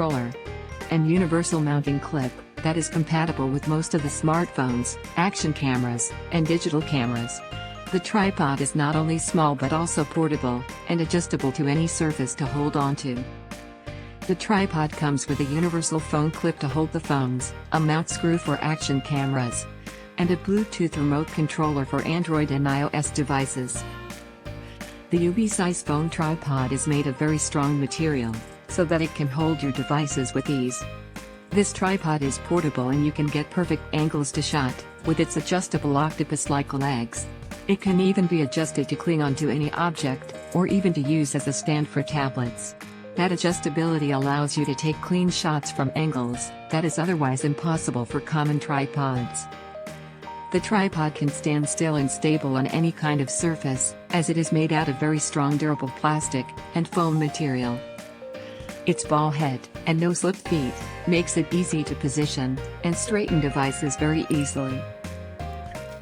controller, and universal mounting clip that is compatible with most of the smartphones, action cameras, and digital cameras. The tripod is not only small but also portable and adjustable to any surface to hold onto. The tripod comes with a universal phone clip to hold the phones, a mount screw for action cameras, and a Bluetooth remote controller for Android and iOS devices. The UV-size phone tripod is made of very strong material, so that it can hold your devices with ease. This tripod is portable and you can get perfect angles to shot, with its adjustable octopus-like legs. It can even be adjusted to cling onto any object, or even to use as a stand for tablets. That adjustability allows you to take clean shots from angles that is otherwise impossible for common tripods. The tripod can stand still and stable on any kind of surface, as it is made out of very strong durable plastic and foam material. Its ball head and no slip feet makes it easy to position and straighten devices very easily.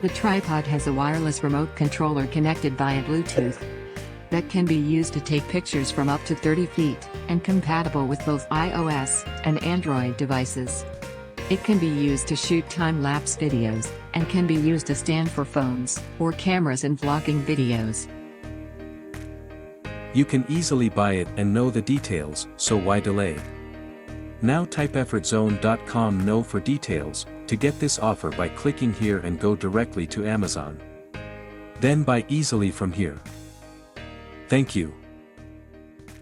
The tripod has a wireless remote controller connected via Bluetooth that can be used to take pictures from up to 30 feet and compatible with both iOS and Android devices. It can be used to shoot time-lapse videos and can be used to stand for phones or cameras in vlogging videos. You can easily buy it and know the details, so why delay? Now type EfortZone.com no for details to get this offer by clicking here and go directly to Amazon. Then buy easily from here. Thank you.